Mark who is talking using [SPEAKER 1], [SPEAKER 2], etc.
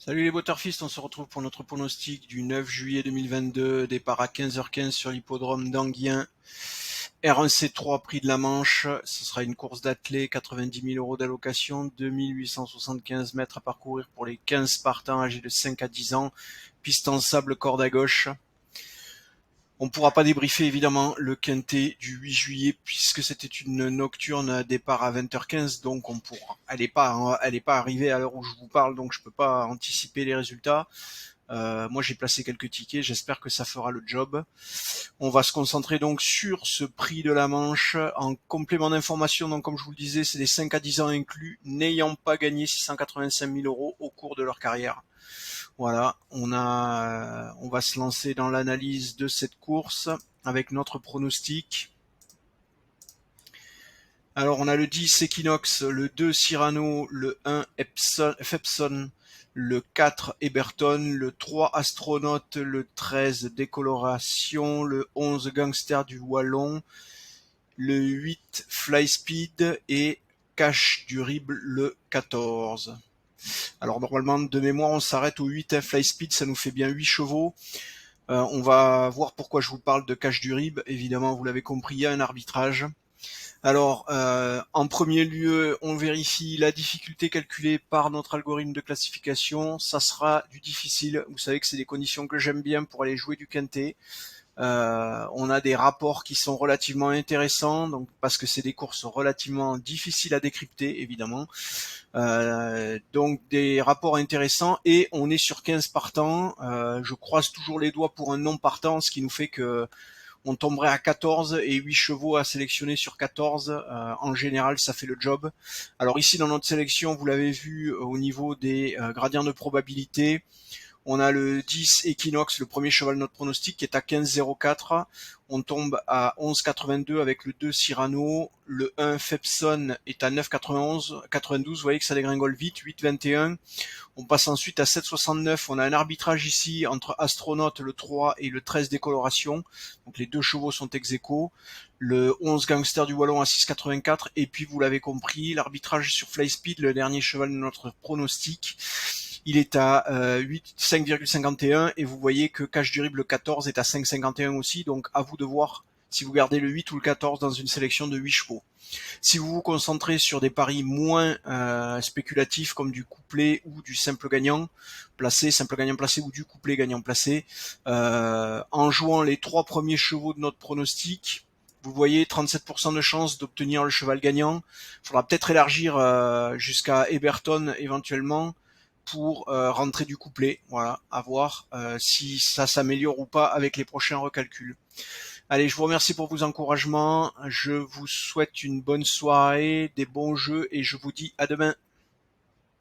[SPEAKER 1] Salut les Waterfist, on se retrouve pour notre pronostic du 9 juillet 2022, départ à 15h15 sur l'hippodrome d'Anguien. R1C3 prix de la Manche, ce sera une course d'athlée, 90 000 € d'allocation, 2875 mètres à parcourir pour les 15 partants âgés de 5 à 10 ans, piste en sable, corde à gauche. On ne pourra pas débriefer évidemment le quintet du 8 juillet puisque c'était une nocturne à départ à 20h15, donc elle n'est pas arrivée à l'heure où je vous parle, donc je peux pas anticiper les résultats. Moi j'ai placé quelques tickets, j'espère que ça fera le job. On va se concentrer donc sur ce prix de la Manche. En complément d'information, donc comme je vous le disais, c'est des 5 à 10 ans inclus, n'ayant pas gagné 685 000 € au cours de leur carrière. Voilà, on va se lancer dans l'analyse de cette course avec notre pronostic. Alors on a le 10 Equinox, le 2 Cyrano, le 1 Fepson, le 4 Eberton, le 3 Astronaute, le 13 Décoloration, le 11 Gangster du Wallon, le 8 Flyspeed et Cash du Rib le 14. Alors normalement de mémoire on s'arrête au 8 Flyspeed, ça nous fait bien 8 chevaux. On va voir pourquoi je vous parle de Cash du Rib. Évidemment vous l'avez compris, il y a un arbitrage. Alors en premier lieu on vérifie la difficulté calculée par notre algorithme de classification. Ça sera du difficile, vous savez que c'est des conditions que j'aime bien pour aller jouer du quintet. On a des rapports qui sont relativement intéressants, donc parce que c'est des courses relativement difficiles à décrypter, évidemment. Donc des rapports intéressants, et on est sur 15 partants. Je croise toujours les doigts pour un non partant, ce qui nous fait que on tomberait à 14 et 8 chevaux à sélectionner sur 14. En général, ça fait le job. Alors ici, dans notre sélection, vous l'avez vu au niveau des gradients de probabilité, on a le 10 Equinox, le premier cheval de notre pronostic, qui est à 15,04. On tombe à 11,82 avec le 2 Cyrano. Le 1 Fepson est à 9,92. Vous voyez que ça dégringole vite, 8,21. On passe ensuite à 7,69. On a un arbitrage ici entre Astronaute, le 3, et le 13 Décoloration. Donc les deux chevaux sont ex-aequo. Le 11 Gangster du Wallon à 6,84. Et puis vous l'avez compris, l'arbitrage sur Flyspeed, le dernier cheval de notre pronostic, il est à 5,51, et vous voyez que Cash du Rib le 14 est à 5,51 aussi, donc à vous de voir si vous gardez le 8 ou le 14 dans une sélection de 8 chevaux. Si vous vous concentrez sur des paris moins spéculatifs comme du couplet ou du simple gagnant placé, simple gagnant placé, ou du couplet gagnant placé, en jouant les 3 premiers chevaux de notre pronostic, vous voyez 37% de chance d'obtenir le cheval gagnant. Il faudra peut-être élargir jusqu'à Eberton éventuellement pour rentrer du couplet. Voilà, à voir si ça s'améliore ou pas avec les prochains recalculs. Allez, je vous remercie pour vos encouragements, je vous souhaite une bonne soirée, des bons jeux, et je vous dis à demain.